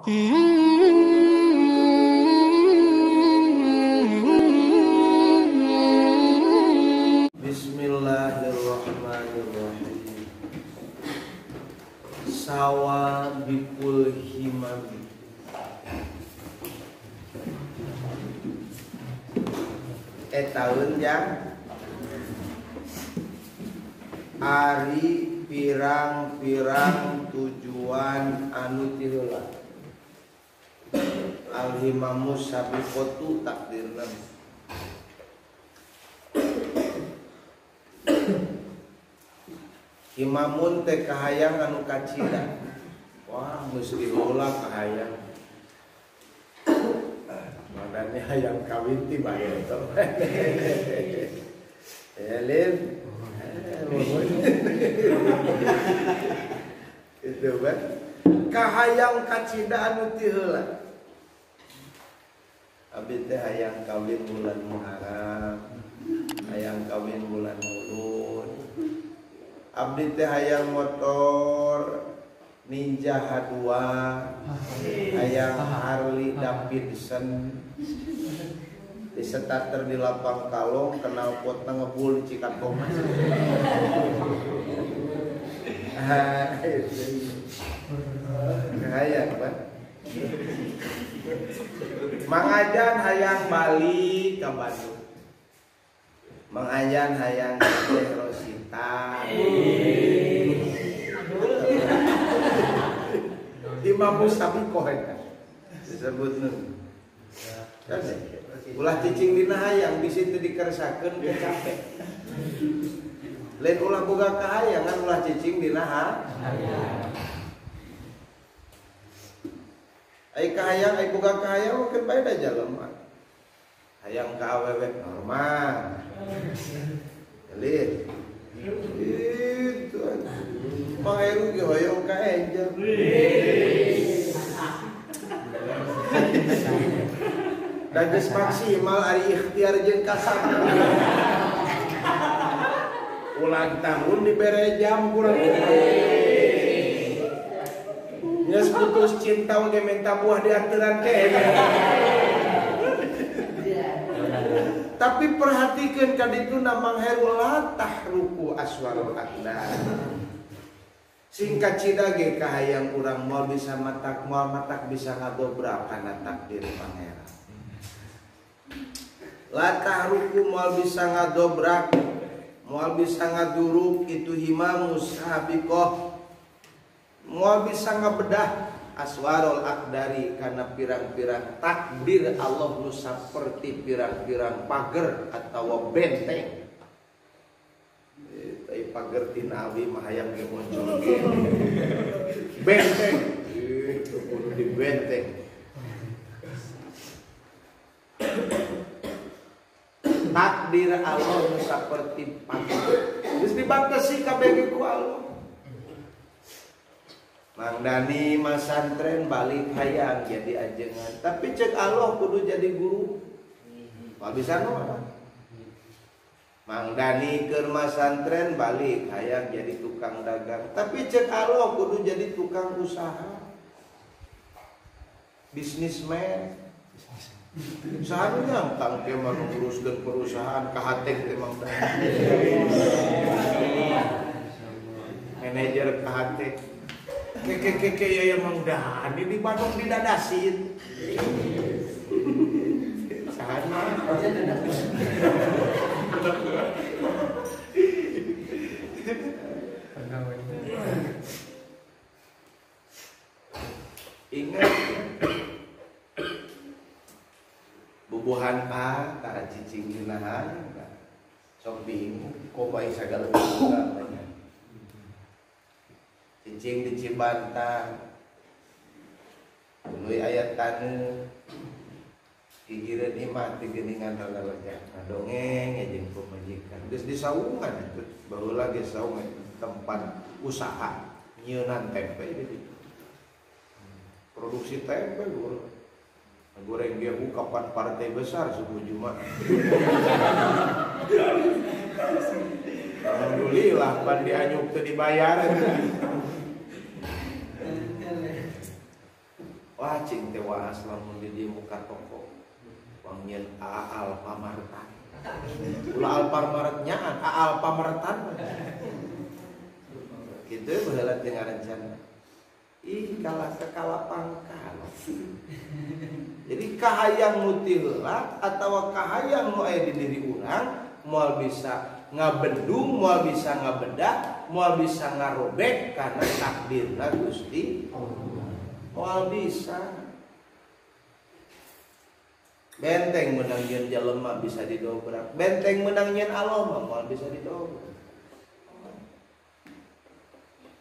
Bismillahirrahmanirrahim. Sawabikul himam. Tahun yang ari pirang-pirang tujuan anu ti heula. Al-himamus sabiqatu takdirna. Himamun teh kahayang anu kacida. Wah, mesti heula kahayang. Makanya hayang kawin ti bae to. Elin. Itu kan kahayang kacida anu ti heula. Abdi teh hayang kawin bulan Muharram, hayang kawin bulan Maulud. Abdi teh hayang motor Ninja H2, hayang Harley Davidson. Di starter di lapang kalong, kenal pot ngebul di Cikatong. Hayang Pak. Mang Ajan hayang balik ke Bandung. Mang Ajan hayang ke Rosita. Imam Mustabiqoh eta disebutna. Ulah cicing dina hayang bisi teu dikeresakeun ke capek. Lain ulah boga kahayangan ulah cicing dina hayang. Ai kahayang ai boga kahayang mungkin bae da jalema. Hayang ka awewe normal. Lihat. Itu. Mang Heru ge hoyong ka enjel. Dan geus maksimal ari ikhtiar jeung kasar. Ulang tahun dibere jam kurang. Geus putus cinta oge minta buah di anturan kene. Tapi perhatikeun ka dituna Mang Heru latah ruku aswarul aqdar. Singkat cida ge kahayang urang moal bisa matak bisa ngadobrak kana takdir pangeran. Latah ruku moal bisa ngadobrak, moal bisa ngaduruk itu himamus sabiqoh. Moal bisa ngabedah aswarul aqdari kana pirang-pirang takdir Allah nu saperti pirang-pirang pager atawa benteng. Tapi pager tina abi mah hayang ge muncul ge. Benteng. Itu kudu di benteng. Takdir Allah nu saperti pager. Geus dibatasi kabeh ku Allah. Mang Dani masantren balik hayang jadi ajengan, tapi cek Allah kudu jadi guru. Pak bisa no. Mang Dani keur masantren balik hayang jadi tukang dagang, tapi cek Allah kudu jadi tukang usaha. Bisnismen. Usaha gampang teh mah nguruskeun perusahaan kahatek teh Mang Dani. Manajer kahatek. Keke ya Mang Dani di Bandung didadasin. Sana. Ingat bubuhan A tak cicing dina hayang sok bingung kok bae sagala banyak. Cicing di Cibantang tuluy aya taneuh gigireun imah ti geuningan lalawejan dongeng jeung pamajikan geus disaungan itu baheula geus saungan tempat usaha nyieunnan tempe di produksi tempe goreng gehu kapan partai besar subuh Jumat. Alhamdulillah pan dianyuk teu dibayar. Wah cing teh waas lamun di dieu muka toko wangian Aal Pamartan. Ulah Alfamart nyaan Aal Pamartan. Kitu baheula teh ngarencana. Ih kalah sakala pangkal. Jadi kahayang nu ti heula atawa kahayang nu aya di diri urang moal bisa ngabendung, moal bisa ngabedah, moal bisa ngarobek karena takdirna Gusti Allah. Moal bisa benteng menang yen jelema bisa didobrak, benteng menang yen Allah mah moal bisa didobrak.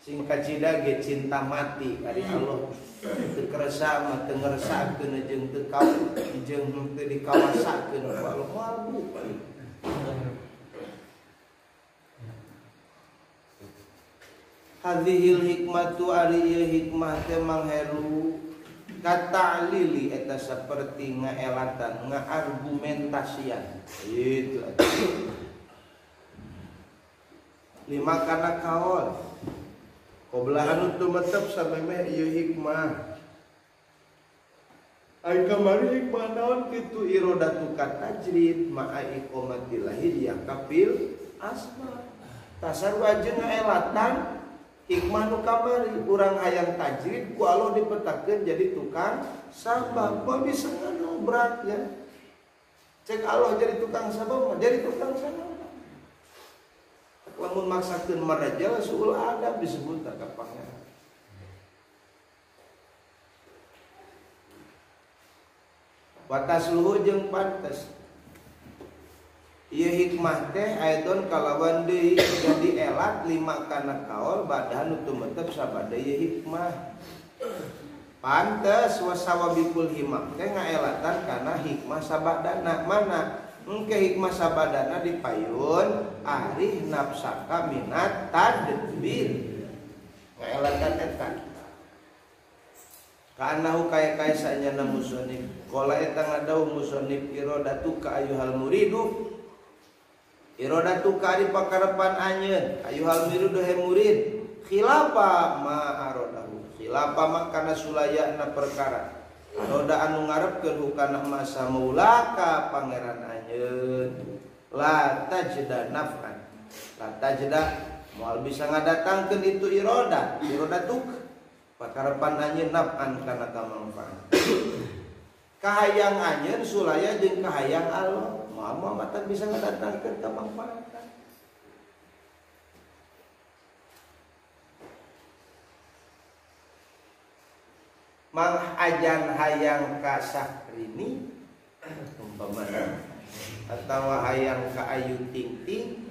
Sing kacida ge cinta mati ari Allah teu keresa mah teu ngeresakeun jeung teu kau jeung teu dikawasakeun ku Allah moal bukan. Hadhil hikmatu ari ieu hikmah teh mangheru kata'lili eta saperti ngaelatan ngaargumentasian itu lima kana kaol koblahan untuk metep sampai meh ieu hikmah ai kamari hikmah naon kitu irodatu katajrid ma'a iqamatil lahiyah kapil asma tasar wajeng ngaelatan hikmah nu kamari urang hayang tajrid ku Allah dipetakeun jadi tukang sabab mah bisa nganobrak ya cek Allah jadi tukang sabab mah jadi tukang sabab lamun maksakeun marajal suul adab disebut ka pangeran batas luhur jeung pantes ieu hikmah teh ayeuna kalawan deui jadi elat lima kana kaol badan nu tumetep sabada ieu hikmah pantes wasawabikul himam teh ngaelatan kana hikmah sabadana mana engke hikmah sabadana dipayun arih nafsaka minat tadbir ngaelatan eta kanahu kaya sanyana musonib qala eta ngadau musonib irodatu ka ayuhal muridu irodatu ka ari pakarepan anjeun ayuhal muridu he murid khilafa ma arodahu khilafa ma kana sulayana perkara roda anu ngarepkeun hukana masa maulaka pangeran anjeun la tajda naf'an la tajda moal bisa ngadatangkeun itu irodatuk pakarepan anjeun naf'an kana kamanfaat kahayang anjeun sulaya jeung kahayang Allah moal matan bisa ngadatangkeun kamanfaatan mang ajan hayang ka sakrini umpamana atawa hayang ka Ayu Ting Ting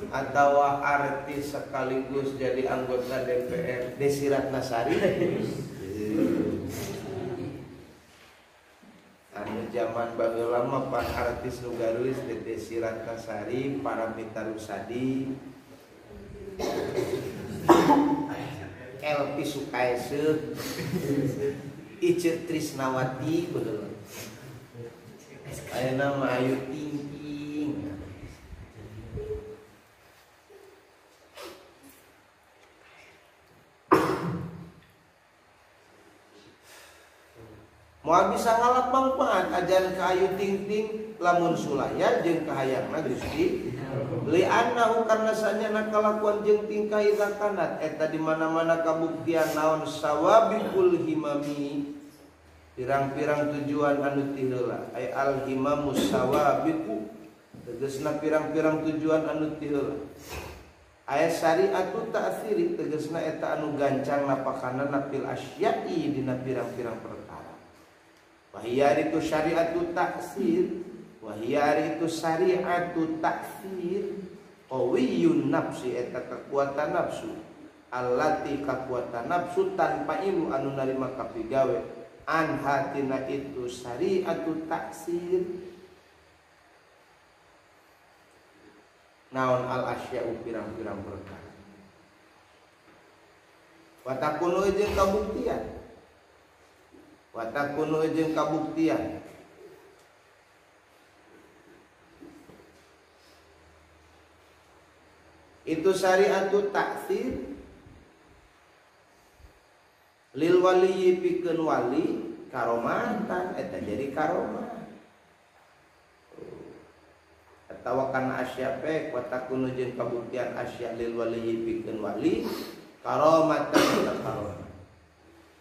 atawa artis sekaligus jadi anggota DPR Desi Ratnasari anu zaman baheula mah pan artis nu garulis Desi Ratnasari Paramitha Rusady Elvi Sukaesih Ice Trisnawati betul ayeuna mah Ayu Ting Ting moal bisa ngalap mangpaat ajan ka Ayu Ting Ting lamun sulaya jeung kahayangna Gusti li annahu karna sanyana kalakuan jeung tingkah izakanat eta di mana-mana kabuktian naon sawabikul himami pirang-pirang tujuan anu ti heula ai al himamus sawabiku tegasna pirang-pirang tujuan anu ti heula aya syariatu ta'siri tegasna eta anu gancang napakanana fil asya'i dina pirang-pirang perkara wahiyari itu syariatu ta'sir wahiyari itu syariatu ta'sir qawiyun nafsi eta kekuatan nafsu allati kekuatan nafsu tanpa ilmu anu narima kapigawe an hatina itu syariatu ta'sir naon al asya'u pirang-pirang perkara watakunu jeung kabuktian watakunu jeung kabuktian itu syariatu ta'sir lil wali pikeun wali karomatan eta jadi karomah atawa kana asya pe watakunu jeung kabuktian asya lil wali pikeun wali karomatan eta karomah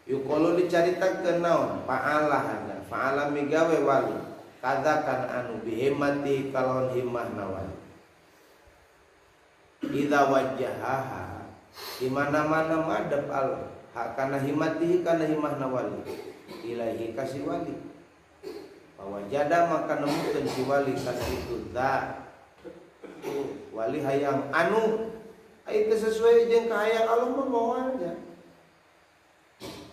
yuqulu dicaritakeun naon fa'ala migawe wali kadzakan anu bihimati kalon himmah wali idza wajjahaha di mana-mana madhab Allah hakana himatihi kana himahna wali ilahi kasih wali bahwa jada maka nemukeun si wali kasih itu wali hayang anu itu sesuai jeung kahayang Allah mah moalnya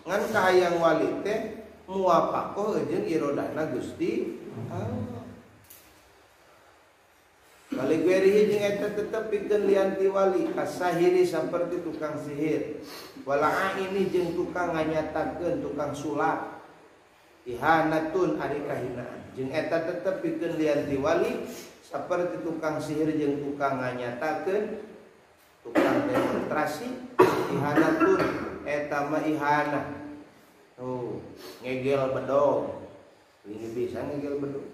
ngan kahayang wali teh muwafaqah jeung irodana Gusti Allah balik werihi jeung eta tetep pikeun lianti wali kasahiri saperti tukang sihir wala ini jeung tukang nganyatakeun tukang sulap ihanatun ari kahinaan jeung eta tetep pikeun lianti wali saperti tukang sihir jeung tukang nganyatakeun tukang demonstrasi ihanatun eta mah ihanah ngegel bedog ini bisa ngegel bedog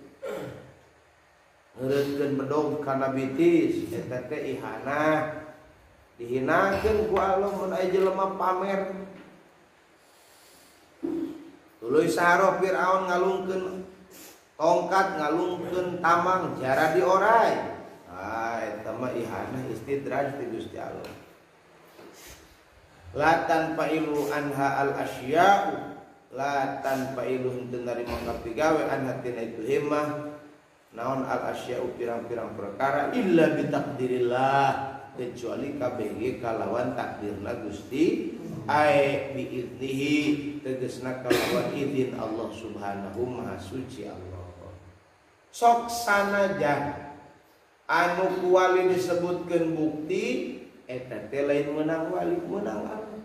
ngeureutkeun bedog kana bitis eta teh ihanah dihinakeun ku Allah mun aya jelema pamer tuluy saharo Firaun ngalungkeun tongkat ngalungkeun tamang jara di oray eta mah ihanah istidraj ti Gusti Allah la tanpa ilu anha al asya'u la tanpa ilu henteu narima kapigawe anha tina itu himmah naon al asya'u pirang-pirang perkara illa bi takdirillah kecuali kabeh kalawan takdirna Gusti ai bi idnihi tegasna kalawan izin Allah Subhanahu Maha Suci Allah sok sanajan anu kuali disebutkeun bukti eta teh lain meunang wali meunang Allah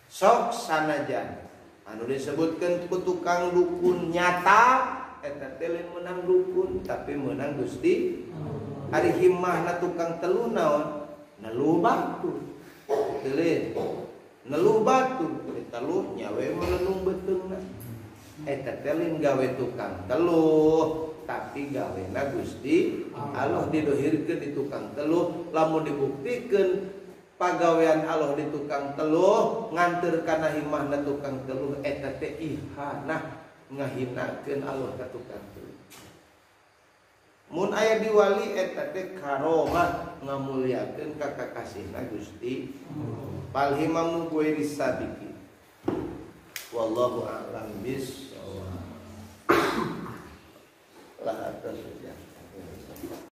sok sanajan anu disebutkeun ku tukang dukun nyata eta teh lain meunang dukun tapi meunang Gusti ari himmahna tukang telu naon neluh batu teuleun neluh batu teluh nyawe melenung beteungna eta teh lain gawe tukang teluh tapi gawena Gusti Allah didohirkeun di tukang teluh lamun dibuktikeun pagawean Allah di tukang teluh nganteur kana himmahna tukang teluh eta teh ihanah ngahinakeun Allah ka tukang teluh mun aya di wali eta teh karomah ngamulyakeun ka kakasihna Gusti pal himamu kuwi disabiki wallahu a'lam bis lah atas saja.